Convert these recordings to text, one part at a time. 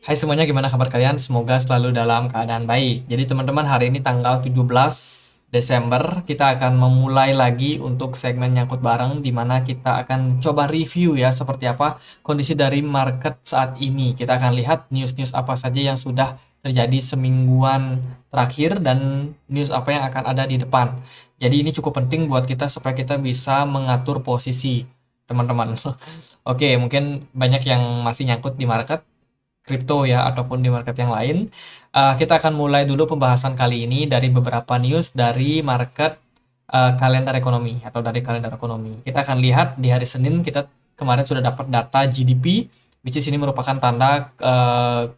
Hai semuanya, gimana kabar kalian? Semoga selalu dalam keadaan baik. Jadi teman-teman, hari ini tanggal 17 Desember, kita akan memulai lagi untuk segmen nyangkut bareng, di mana kita akan coba review ya, seperti apa kondisi dari market saat ini. Kita akan lihat news-news apa saja yang sudah terjadi semingguan terakhir, dan news apa yang akan ada di depan. Jadi ini cukup penting buat kita supaya kita bisa mengatur posisi, teman-teman. Oke, mungkin banyak yang masih nyangkut di market kripto ya ataupun di market yang lain. Kita akan mulai dulu pembahasan kali ini dari beberapa news dari market kalender ekonomi atau dari kalender ekonomi. Kita akan lihat di hari Senin kita kemarin sudah dapat data GDP, which is ini merupakan tanda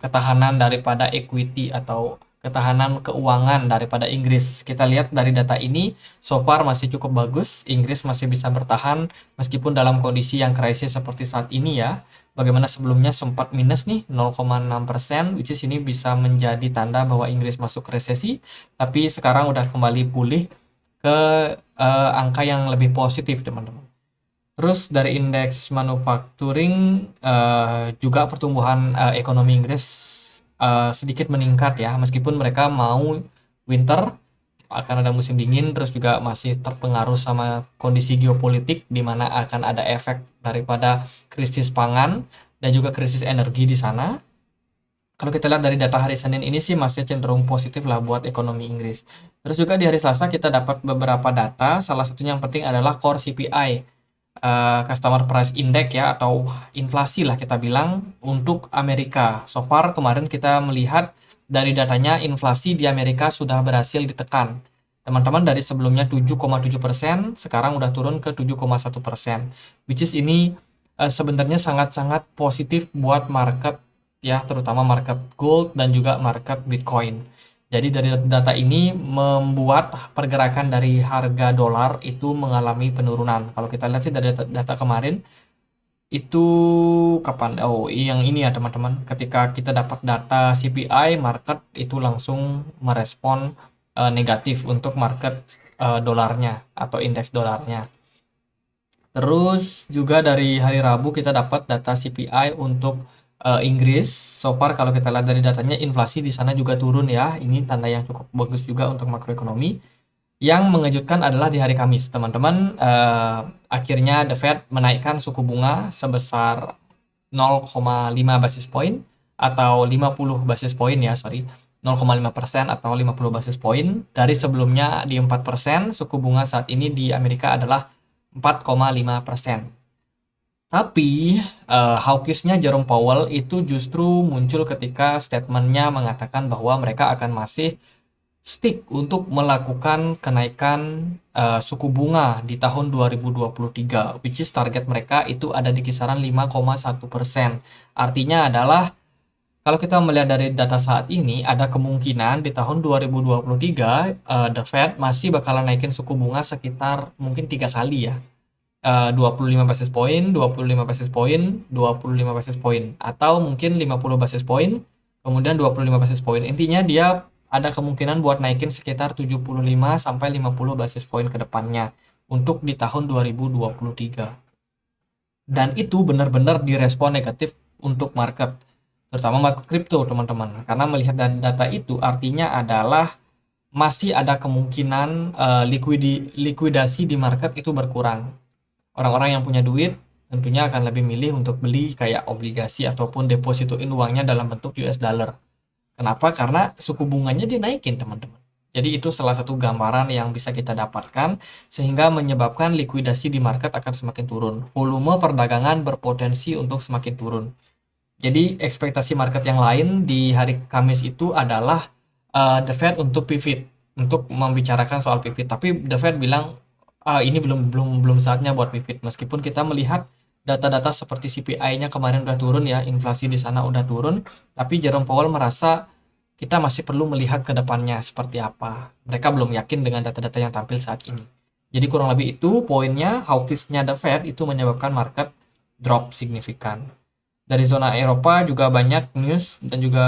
ketahanan daripada equity atau ketahanan keuangan daripada Inggris. Kita lihat dari data ini, so far masih cukup bagus. Inggris masih bisa bertahan meskipun dalam kondisi yang krisis seperti saat ini ya. Bagaimana sebelumnya sempat minus nih 0,6%, which is ini bisa menjadi tanda bahwa Inggris masuk resesi, tapi sekarang udah kembali pulih ke angka yang lebih positif, teman-teman. Terus dari indeks manufacturing juga pertumbuhan ekonomi Inggris sedikit meningkat ya, meskipun mereka mau winter, akan ada musim dingin, terus juga masih terpengaruh sama kondisi geopolitik di mana akan ada efek daripada krisis pangan dan juga krisis energi di sana. Kalau kita lihat dari data hari Senin ini sih masih cenderung positif lah buat ekonomi Inggris. Terus juga di hari Selasa kita dapat beberapa data, salah satunya yang penting adalah core CPI, Customer Price Index ya, atau inflasi lah kita bilang untuk Amerika. So far kemarin kita melihat dari datanya inflasi di Amerika sudah berhasil ditekan. Teman-teman, dari sebelumnya 7,7%, sekarang udah turun ke 7,1%. Which is ini sebenarnya sangat-sangat positif buat market ya, terutama market gold dan juga market Bitcoin. Jadi dari data ini membuat pergerakan dari harga dolar itu mengalami penurunan. Kalau kita lihat sih dari data kemarin itu kapan? Oh, yang ini ya teman-teman. Ketika kita dapat data CPI, market itu langsung merespon negatif untuk market dolarnya atau indeks dolarnya. Terus juga dari hari Rabu kita dapat data CPI untuk Inggris. So far kalau kita lihat dari datanya, inflasi di sana juga turun ya. Ini tanda yang cukup bagus juga untuk makroekonomi. Yang mengejutkan adalah di hari Kamis, teman-teman, akhirnya The Fed menaikkan suku bunga sebesar 0,5 basis point atau 50 basis point ya, sorry. 0,5% atau 50 basis point. Dari sebelumnya di 4%, suku bunga saat ini di Amerika adalah 4,5%. Tapi hawkishnya Jerome Powell itu justru muncul ketika statementnya mengatakan bahwa mereka akan masih stick untuk melakukan kenaikan suku bunga di tahun 2023, which is target mereka itu ada di kisaran 5,1%. Artinya adalah kalau kita melihat dari data saat ini, ada kemungkinan di tahun 2023 The Fed masih bakalan naikin suku bunga sekitar mungkin 3 kali ya. 25 basis point, 25 basis point, 25 basis point, atau mungkin 50 basis point, kemudian 25 basis point. Intinya dia ada kemungkinan buat naikin sekitar 75 sampai 50 basis point ke depannya untuk di tahun 2023. Dan itu benar-benar direspon negatif untuk market, terutama market kripto, teman-teman. Karena melihat data itu artinya adalah masih ada kemungkinan likuidasi di market itu berkurang. Orang-orang yang punya duit tentunya akan lebih milih untuk beli kayak obligasi ataupun depositoin uangnya dalam bentuk US dollar. Kenapa? Karena suku bunganya dinaikin, teman-teman. Jadi itu salah satu gambaran yang bisa kita dapatkan sehingga menyebabkan likuidasi di market akan semakin turun. Volume perdagangan berpotensi untuk semakin turun. Jadi ekspektasi market yang lain di hari Kamis itu adalah The Fed untuk pivot, untuk membicarakan soal pivot. Tapi The Fed bilang ini belum saatnya buat pivot. Meskipun kita melihat data-data seperti CPI-nya kemarin udah turun ya, inflasi di sana udah turun, tapi Jerome Powell merasa kita masih perlu melihat ke depannya seperti apa. Mereka belum yakin dengan data-data yang tampil saat ini. Jadi kurang lebih itu poinnya, hawkish-nya The Fed itu menyebabkan market drop signifikan. Dari zona Eropa juga banyak news, dan juga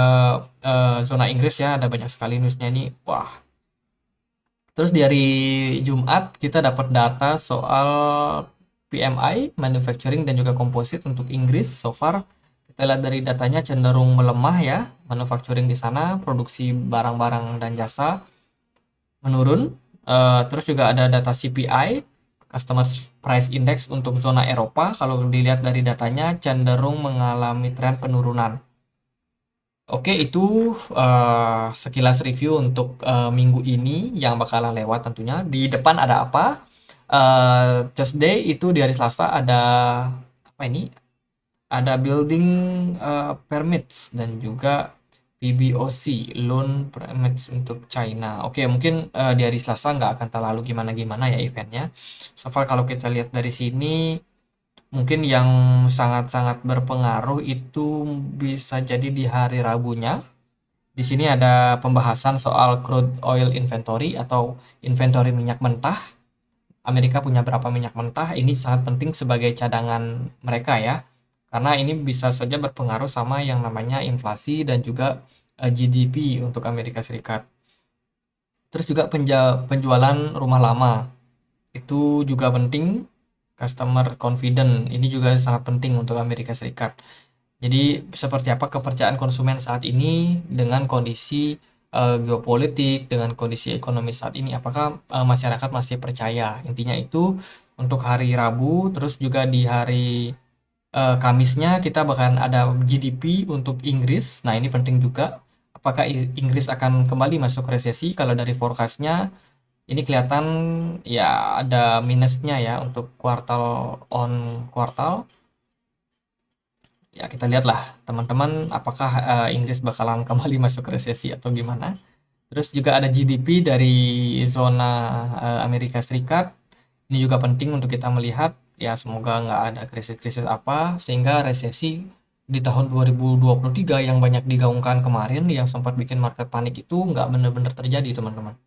zona Inggris ya, ada banyak sekali newsnya ini. Wah. Terus di hari Jumat kita dapat data soal PMI, manufacturing dan juga komposit untuk Inggris. So far Kita lihat dari datanya cenderung melemah ya, manufacturing di sana, produksi barang-barang dan jasa menurun. Terus juga ada data CPI, Customer Price Index untuk zona Eropa. Kalau dilihat dari datanya cenderung mengalami tren penurunan. Oke, itu sekilas review untuk minggu ini yang bakalan lewat tentunya. Di depan ada apa? Tuesday itu di hari Selasa ada apa ini? Ada building permits dan juga PBOC loan permits untuk China. Oke, mungkin di hari Selasa nggak akan terlalu gimana-gimana ya eventnya. So far kalau kita lihat dari sini, mungkin yang sangat-sangat berpengaruh itu bisa jadi di hari Rabunya. Di sini ada pembahasan soal crude oil inventory atau inventory minyak mentah. Amerika punya berapa minyak mentah, ini sangat penting sebagai cadangan mereka ya. Karena ini bisa saja berpengaruh sama yang namanya inflasi dan juga GDP untuk Amerika Serikat. Terus juga penjualan rumah lama. Itu juga penting, customer confident. Ini juga sangat penting untuk Amerika Serikat. Jadi seperti apa kepercayaan konsumen saat ini dengan kondisi geopolitik, dengan kondisi ekonomi saat ini, apakah masyarakat masih percaya? Intinya itu untuk hari Rabu, terus juga di hari Kamisnya kita bakalan ada GDP untuk Inggris. Nah, ini penting juga. Apakah Inggris akan kembali masuk resesi? Kalau dari forecastnya ini kelihatan ya ada minusnya ya untuk kuartal on kuartal. Ya, kita lihatlah teman-teman apakah Inggris bakalan kembali masuk resesi atau gimana. Terus juga ada GDP dari zona Amerika Serikat. Ini juga penting untuk kita melihat. Ya, semoga nggak ada krisis-krisis apa sehingga resesi di tahun 2023 yang banyak digaungkan kemarin yang sempat bikin market panik itu nggak benar-benar terjadi, teman-teman.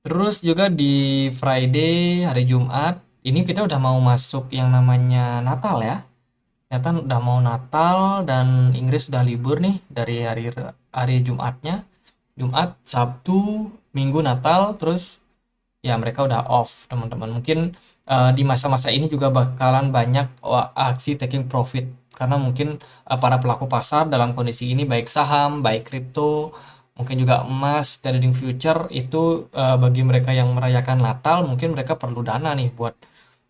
Terus juga di Friday, hari Jumat, ini kita udah mau masuk yang namanya Natal ya. Ternyata udah mau Natal dan Inggris udah libur nih dari hari Jumatnya. Jumat, Sabtu, Minggu Natal, terus ya mereka udah off, teman-teman. Mungkin di masa-masa ini juga bakalan banyak aksi taking profit karena mungkin para pelaku pasar dalam kondisi ini baik saham, baik kripto, mungkin juga emas, trading future itu bagi mereka yang merayakan Natal mungkin mereka perlu dana nih buat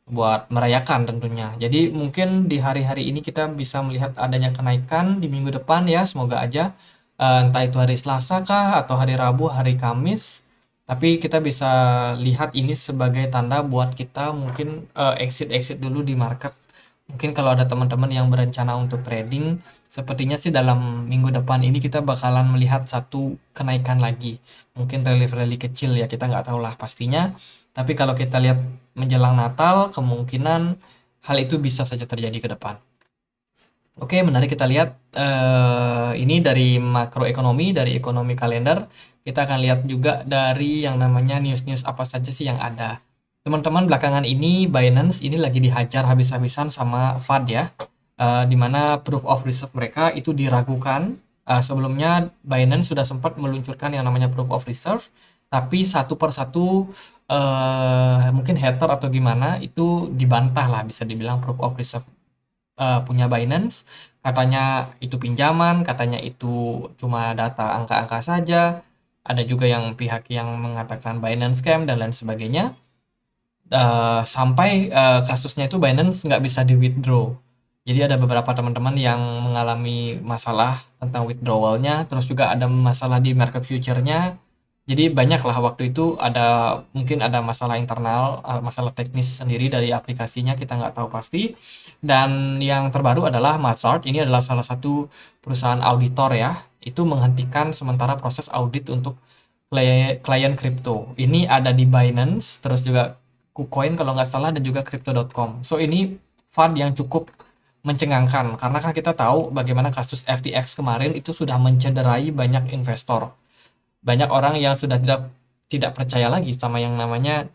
buat merayakan tentunya. Jadi mungkin di hari-hari ini kita bisa melihat adanya kenaikan di minggu depan ya, semoga aja entah itu hari Selasa kah atau hari Rabu, hari Kamis. Tapi kita bisa lihat ini sebagai tanda buat kita mungkin exit-exit dulu di market. Mungkin kalau ada teman-teman yang berencana untuk trading, sepertinya sih dalam minggu depan ini kita bakalan melihat satu kenaikan lagi. Mungkin rally-rally kecil ya, kita nggak tahu lah pastinya. Tapi kalau kita lihat menjelang Natal, kemungkinan hal itu bisa saja terjadi ke depan. Oke, menarik kita lihat ini dari makroekonomi, dari ekonomi kalender. Kita akan lihat juga dari yang namanya news-news apa saja sih yang ada. Teman-teman, belakangan ini Binance ini lagi dihajar habis-habisan sama FUD ya. Di mana proof of reserve mereka itu diragukan. Sebelumnya Binance sudah sempat meluncurkan yang namanya proof of reserve, tapi satu persatu mungkin hater atau gimana itu dibantah lah, bisa dibilang proof of reserve punya Binance. Katanya itu pinjaman, katanya itu cuma data angka-angka saja. Ada juga yang pihak yang mengatakan Binance scam dan lain sebagainya. Sampai kasusnya itu Binance nggak bisa di withdraw. Jadi ada beberapa teman-teman yang mengalami masalah tentang withdrawalnya, terus juga ada masalah di market future-nya. Jadi banyak lah waktu itu mungkin ada masalah internal, masalah teknis sendiri dari aplikasinya, kita nggak tahu pasti. Dan yang terbaru adalah Mazars, ini adalah salah satu perusahaan auditor ya, itu menghentikan sementara proses audit untuk klien kripto. Ini ada di Binance, terus juga KuCoin kalau nggak salah, dan juga Crypto.com. So ini fund yang cukup mencengangkan karena kan kita tahu bagaimana kasus FTX kemarin itu sudah mencederai banyak investor. Banyak orang yang sudah tidak percaya lagi sama yang namanya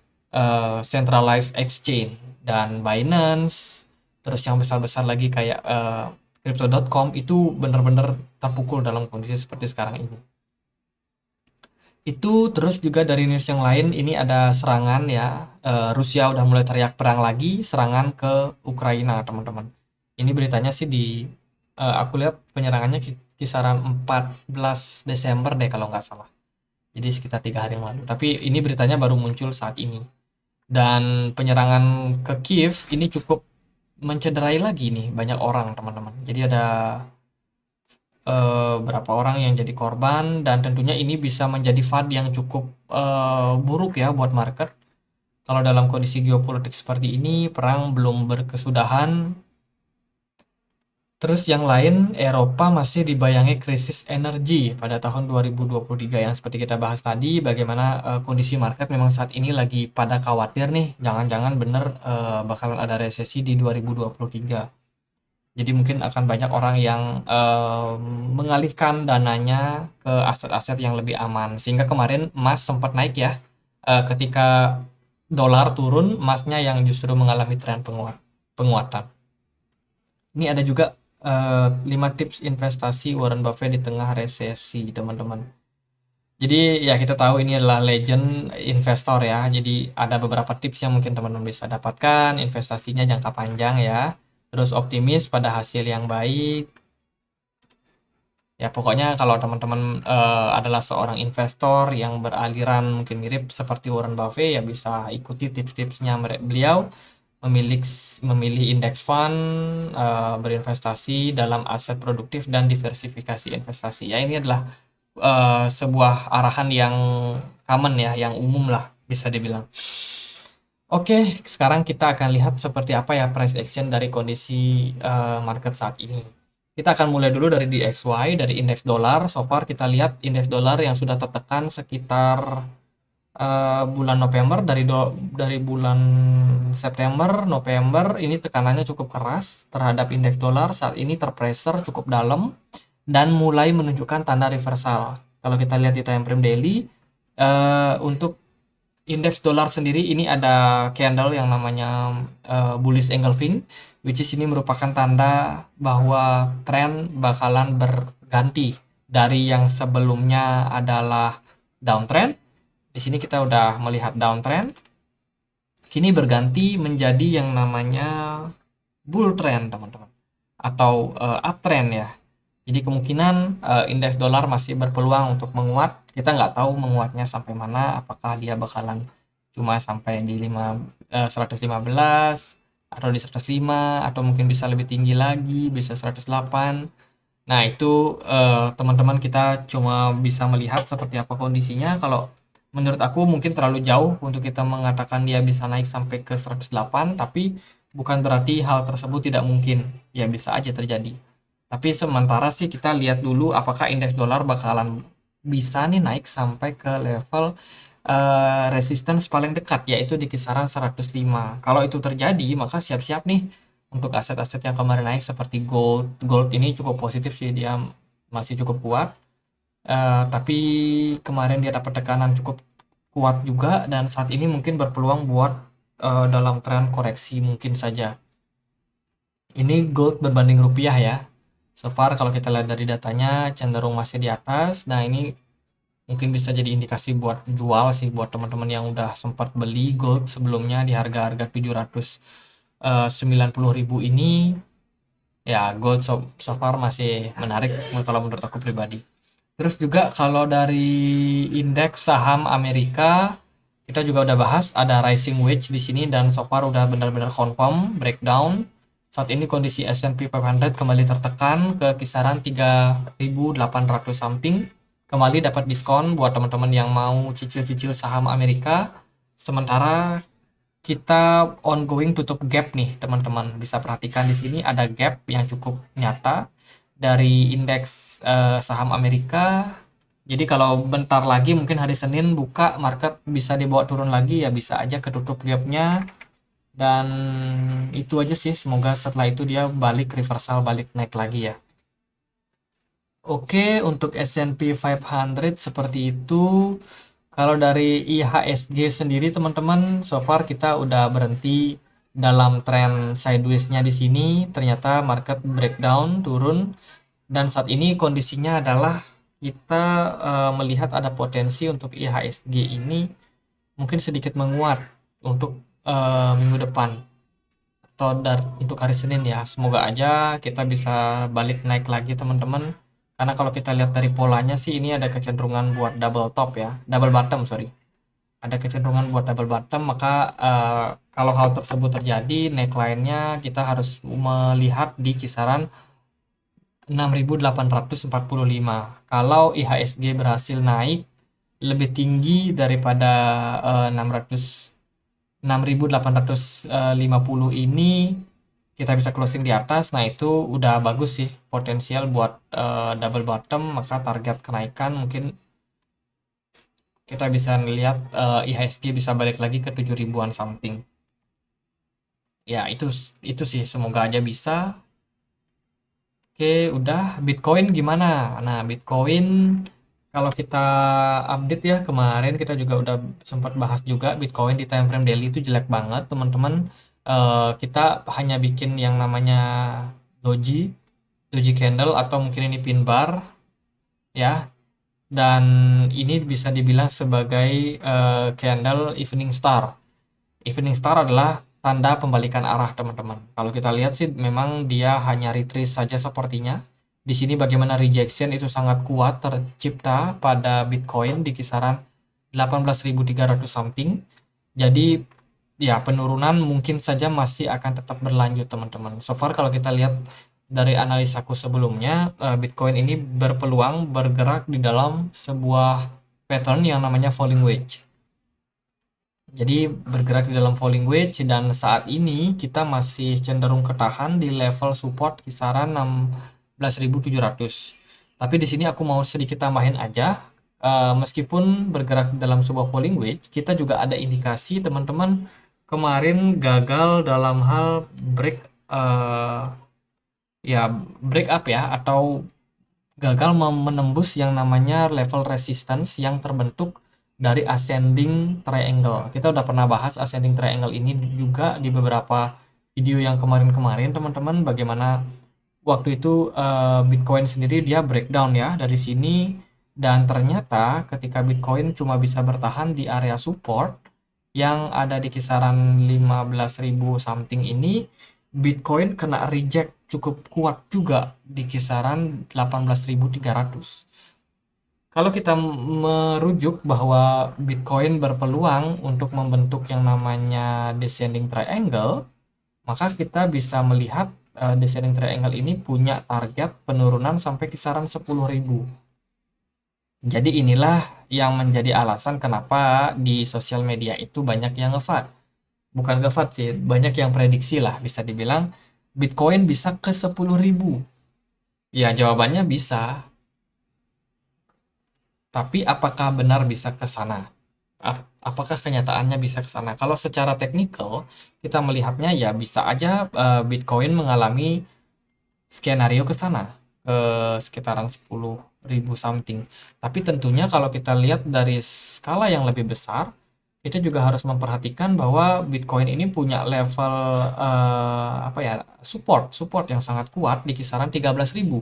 centralized exchange, dan Binance, terus yang besar-besar lagi kayak Crypto.com itu benar-benar terpukul dalam kondisi seperti sekarang ini. Itu terus juga dari news yang lain, ini ada serangan ya, Rusia udah mulai teriak perang lagi, serangan ke Ukraina, teman-teman. Ini beritanya sih di Aku lihat penyerangannya kisaran 14 Desember deh kalau nggak salah. Jadi sekitar 3 hari yang lalu. Tapi ini beritanya baru muncul saat ini. Dan penyerangan ke Kiev ini cukup mencederai lagi nih banyak orang teman-teman. Jadi ada berapa orang yang jadi korban dan tentunya ini bisa menjadi FUD yang cukup buruk ya buat market. Kalau dalam kondisi geopolitik seperti ini, perang belum berkesudahan. Terus yang lain, Eropa masih dibayangi krisis energi pada tahun 2023 yang seperti kita bahas tadi, bagaimana kondisi market memang saat ini lagi pada khawatir nih, jangan-jangan bener bakalan ada resesi di 2023. Jadi mungkin akan banyak orang yang mengalihkan dananya ke aset-aset yang lebih aman. Sehingga kemarin emas sempat naik ya, ketika dolar turun, emasnya yang justru mengalami tren penguatan. Ini ada juga 5 tips investasi Warren Buffett di tengah resesi, teman-teman. Jadi ya kita tahu ini adalah legend investor ya. Jadi ada beberapa tips yang mungkin teman-teman bisa dapatkan. Investasinya jangka panjang ya. Terus optimis pada hasil yang baik. Ya pokoknya kalau teman-teman adalah seorang investor yang beraliran mungkin mirip seperti Warren Buffett ya bisa ikuti tips-tipsnya beliau. Memilih indeks fund, berinvestasi dalam aset produktif dan diversifikasi investasi. Ya ini adalah sebuah arahan yang common ya, yang umum lah bisa dibilang. Oke, sekarang kita akan lihat seperti apa ya price action dari kondisi market saat ini. Kita akan mulai dulu dari DXY, dari indeks dolar. So far kita lihat indeks dolar yang sudah tertekan sekitar bulan November, dari bulan September, November ini tekanannya cukup keras terhadap indeks dolar. Saat ini terpressure cukup dalam dan mulai menunjukkan tanda reversal. Kalau kita lihat di time frame daily, untuk indeks dolar sendiri ini ada candle yang namanya bullish engulfing, which is ini merupakan tanda bahwa tren bakalan berganti dari yang sebelumnya adalah downtrend. Di sini kita udah melihat downtrend, kini berganti menjadi yang namanya bull trend teman-teman, atau uptrend ya. Jadi kemungkinan indeks dolar masih berpeluang untuk menguat. Kita nggak tahu menguatnya sampai mana, apakah dia bakalan cuma sampai di 115 atau di 105 atau mungkin bisa lebih tinggi lagi, bisa 108. Nah, itu teman-teman kita cuma bisa melihat seperti apa kondisinya. Kalau menurut aku mungkin terlalu jauh untuk kita mengatakan dia bisa naik sampai ke 108, tapi bukan berarti hal tersebut tidak mungkin. Ya bisa aja terjadi. Tapi sementara sih kita lihat dulu apakah indeks dolar bakalan bisa nih naik sampai ke level resistance paling dekat, yaitu di kisaran 105. Kalau itu terjadi, maka siap-siap nih untuk aset-aset yang kemarin naik seperti gold. Gold ini cukup positif sih, dia masih cukup kuat. Tapi kemarin dia dapat tekanan cukup kuat juga dan saat ini mungkin berpeluang buat dalam tren koreksi mungkin saja. Ini gold berbanding rupiah ya. So far kalau kita lihat dari datanya cenderung masih di atas. Nah, ini mungkin bisa jadi indikasi buat jual sih buat teman-teman yang udah sempat beli gold sebelumnya di harga-harga 790.000 ini. Ya, gold so far masih menarik kalau menurut aku pribadi. Terus juga kalau dari indeks saham Amerika, kita juga udah bahas ada rising wedge di sini dan so far udah benar-benar confirm breakdown. Saat ini kondisi S&P 500 kembali tertekan ke kisaran 3.800 something. Kembali dapat diskon buat teman-teman yang mau cicil-cicil saham Amerika. Sementara kita ongoing tutup gap nih, teman-teman. Bisa perhatikan di sini ada gap yang cukup nyata dari indeks saham Amerika. Jadi kalau bentar lagi mungkin hari Senin buka market bisa dibawa turun lagi ya, bisa aja ketutup gapnya. Dan itu aja sih, semoga setelah itu dia balik reversal, balik naik lagi ya. Oke, untuk S&P 500 seperti itu. Kalau dari IHSG sendiri teman-teman, so far kita udah berhenti dalam tren sideways-nya di sini. Ternyata market breakdown, turun. Dan saat ini kondisinya adalah kita melihat ada potensi untuk IHSG ini mungkin sedikit menguat untuk minggu depan. atau untuk hari Senin ya. Semoga aja kita bisa balik naik lagi teman-teman. Karena kalau kita lihat dari polanya sih ini ada kecenderungan buat double top ya, double bottom sorry. Ada kecenderungan buat double bottom, maka kalau hal tersebut terjadi, neckline-nya kita harus melihat di kisaran 6.845. Kalau IHSG berhasil naik lebih tinggi daripada 6.850 ini, kita bisa closing di atas. Nah, itu udah bagus sih, potensial buat double bottom. Maka target kenaikan mungkin kita bisa lihat IHSG bisa balik lagi ke 7 ribuan something. Ya, itu sih, semoga aja bisa. Oke, udah. Bitcoin gimana? Nah, Bitcoin kalau kita update ya, kemarin kita juga udah sempat bahas juga Bitcoin di time frame daily itu jelek banget, teman-teman. Kita hanya bikin yang namanya doji, doji candle atau mungkin ini pin bar ya. Dan ini bisa dibilang sebagai candle evening star. Evening star adalah tanda pembalikan arah, teman-teman. Kalau kita lihat sih memang dia hanya retrace saja sepertinya. Di sini bagaimana rejection itu sangat kuat tercipta pada Bitcoin di kisaran 18.300 something. Jadi ya penurunan mungkin saja masih akan tetap berlanjut, teman-teman. So far kalau kita lihat dari analisaku sebelumnya, Bitcoin ini berpeluang bergerak di dalam sebuah pattern yang namanya falling wedge. Jadi bergerak di dalam falling wedge, dan saat ini kita masih cenderung ketahan di level support kisaran 16.700. Tapi di sini aku mau sedikit tambahin aja, meskipun bergerak dalam sebuah falling wedge, kita juga ada indikasi teman-teman kemarin gagal dalam hal break up ya, atau gagal menembus yang namanya level resistance yang terbentuk dari ascending triangle. Kita udah pernah bahas ascending triangle ini juga di beberapa video yang kemarin-kemarin, teman-teman, bagaimana waktu itu Bitcoin sendiri dia breakdown ya dari sini, dan ternyata ketika Bitcoin cuma bisa bertahan di area support yang ada di kisaran 15.000 something ini, Bitcoin kena reject cukup kuat juga di kisaran 18.300. Kalau kita merujuk bahwa Bitcoin berpeluang untuk membentuk yang namanya descending triangle, maka kita bisa melihat descending triangle ini punya target penurunan sampai kisaran 10.000. Jadi inilah yang menjadi alasan kenapa di sosial media itu banyak yang ngevat. Bukan ngevat sih, banyak yang prediksi lah, bisa dibilang Bitcoin bisa ke 10.000. Ya, jawabannya bisa. Tapi apakah benar bisa ke sana? Apakah kenyataannya bisa ke sana? Kalau secara teknikal, kita melihatnya ya bisa aja Bitcoin mengalami skenario ke sana, ke sekitaran 10.000 something. Tapi tentunya kalau kita lihat dari skala yang lebih besar, kita juga harus memperhatikan bahwa Bitcoin ini punya level support yang sangat kuat di kisaran 13.000.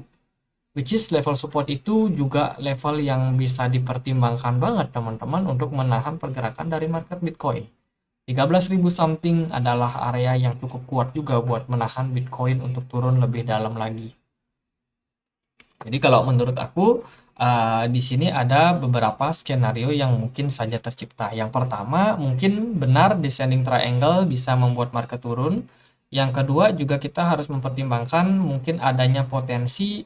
Which is level support itu juga level yang bisa dipertimbangkan banget, teman-teman, untuk menahan pergerakan dari market Bitcoin. 13.000 something adalah area yang cukup kuat juga buat menahan Bitcoin untuk turun lebih dalam lagi. Jadi kalau menurut aku di sini ada beberapa skenario yang mungkin saja tercipta. Yang pertama, mungkin benar descending triangle bisa membuat market turun. Yang kedua juga kita harus mempertimbangkan mungkin adanya potensi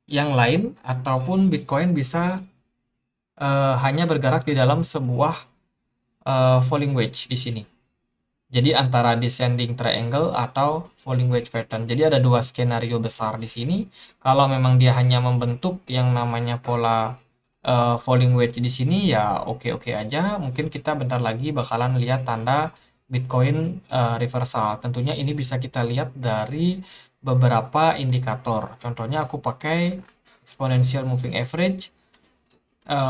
yang lain, ataupun Bitcoin bisa hanya bergerak di dalam sebuah falling wedge di sini. Jadi antara descending triangle atau falling wedge pattern. Jadi ada dua skenario besar di sini. Kalau memang dia hanya membentuk yang namanya pola falling wedge di sini, ya oke-oke aja. Mungkin kita bentar lagi bakalan lihat tanda Bitcoin reversal. Tentunya ini bisa kita lihat dari beberapa indikator. Contohnya aku pakai exponential moving average,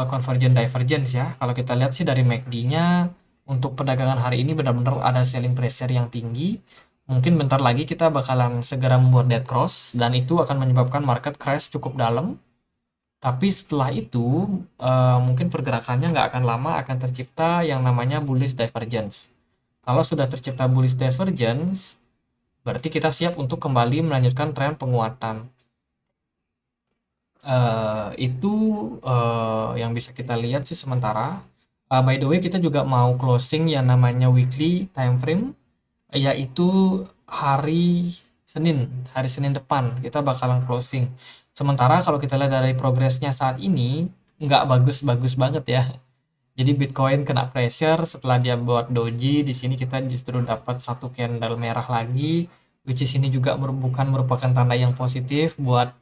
convergence divergence ya. Kalau kita lihat sih dari MACD-nya untuk perdagangan hari ini benar-benar ada selling pressure yang tinggi. Mungkin bentar lagi kita bakalan segera membuat dead cross, dan itu akan menyebabkan market crash cukup dalam. Tapi setelah itu mungkin pergerakannya nggak akan lama akan tercipta yang namanya bullish divergence. Kalau sudah tercipta bullish divergence, berarti kita siap untuk kembali melanjutkan tren penguatan. Itu yang bisa kita lihat sih sementara. By the way, kita juga mau closing yang namanya weekly time frame, yaitu hari Senin depan kita bakalan closing. Sementara kalau kita lihat dari progresnya saat ini, nggak bagus-bagus banget ya. Jadi Bitcoin kena pressure setelah dia buat doji. Di sini kita justru dapat satu candle merah lagi, which is ini juga bukan merupakan tanda yang positif buat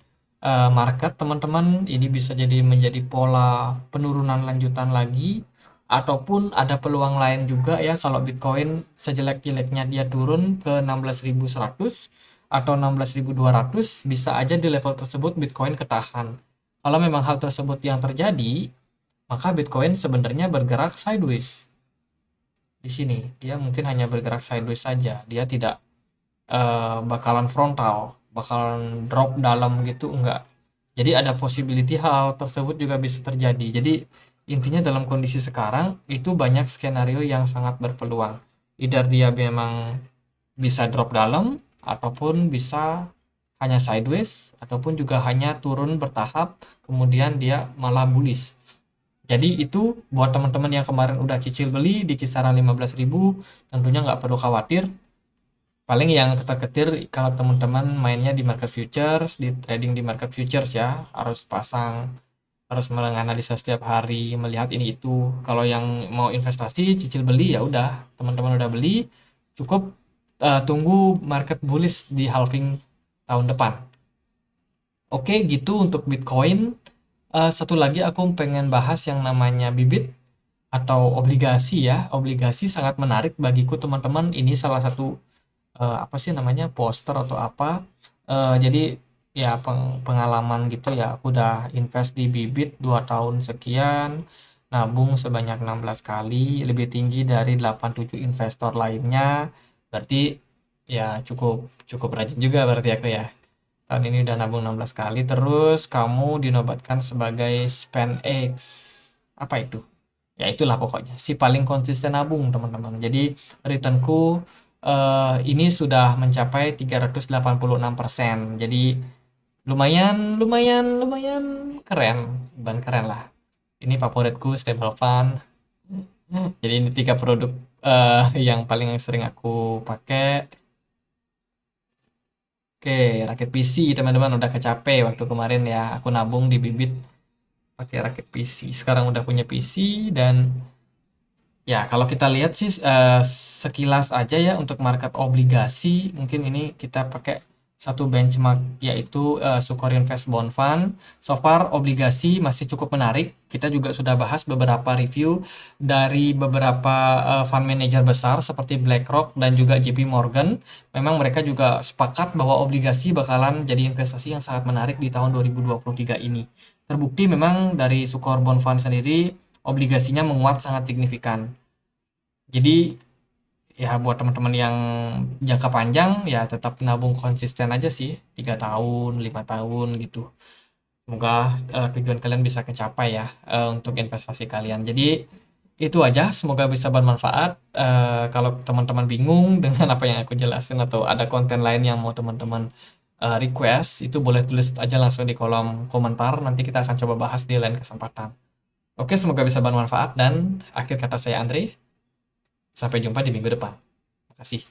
market, teman-teman. Ini bisa jadi menjadi pola penurunan lanjutan lagi, ataupun ada peluang lain juga ya kalau Bitcoin sejelek-jeleknya dia turun ke 16.100 atau 16.200, bisa aja di level tersebut Bitcoin ketahan. Kalau memang hal tersebut yang terjadi, maka Bitcoin sebenarnya bergerak sideways. Di sini dia mungkin hanya bergerak sideways saja, dia tidak bakalan frontal, bakalan drop dalam gitu, enggak. Jadi ada possibility hal tersebut juga bisa terjadi. Jadi intinya dalam kondisi sekarang itu banyak skenario yang sangat berpeluang. Either dia memang bisa drop dalam, ataupun bisa hanya sideways, ataupun juga hanya turun bertahap, kemudian dia malah bullish. Jadi itu buat teman-teman yang kemarin udah cicil beli di kisaran 15.000, tentunya nggak perlu khawatir. Paling yang ketar-ketir kalau teman-teman mainnya di market futures, di trading di market futures ya, harus pasang, harus menganalisa setiap hari, melihat ini itu. Kalau yang mau investasi, cicil beli ya udah, teman-teman udah beli, cukup tunggu market bullish di halving tahun depan. Oke, gitu untuk Bitcoin. Satu lagi aku pengen bahas yang namanya bibit atau obligasi ya. Obligasi sangat menarik bagiku teman-teman. Ini salah satu apa sih namanya, poster atau apa. Jadi ya pengalaman gitu ya. Aku udah invest di bibit 2 tahun sekian, nabung sebanyak 16 kali, lebih tinggi dari 87 investor lainnya. Berarti ya cukup cukup rajin juga berarti aku ya. Tahun ini udah nabung 16 kali, terus kamu dinobatkan sebagai SpendX. Apa itu? Ya itulah pokoknya, si paling konsisten nabung, teman-teman. Jadi returnku ini sudah mencapai 386%. Jadi lumayan, lumayan, lumayan keren, bukan keren lah. Ini favoritku stable fund. Jadi ini 3 produk yang paling sering aku pakai. Oke, rakit PC teman-teman udah kecape waktu kemarin ya. Aku nabung di bibit pakai rakit PC. Sekarang udah punya PC dan ya kalau kita lihat sih sekilas aja ya untuk market obligasi, mungkin ini kita pakai satu benchmark yaitu Sukor Invest Bond Fund. So far obligasi masih cukup menarik. Kita juga sudah bahas beberapa review dari beberapa fund manager besar seperti BlackRock dan juga JP Morgan. Memang mereka juga sepakat bahwa obligasi bakalan jadi investasi yang sangat menarik di tahun 2023 ini. Terbukti memang dari Sukor Bond Fund sendiri obligasinya menguat sangat signifikan. Jadi ya buat teman-teman yang jangka panjang ya tetap nabung konsisten aja sih, 3 tahun 5 tahun gitu. Semoga tujuan kalian bisa kecapai ya untuk investasi kalian. Jadi itu aja, semoga bisa bermanfaat. Kalau teman-teman bingung dengan apa yang aku jelasin atau ada konten lain yang mau teman-teman request, itu boleh tulis aja langsung di kolom komentar, nanti kita akan coba bahas di lain kesempatan. Oke, semoga bisa bermanfaat dan akhir kata saya Andre. Sampai jumpa di minggu depan. Terima kasih.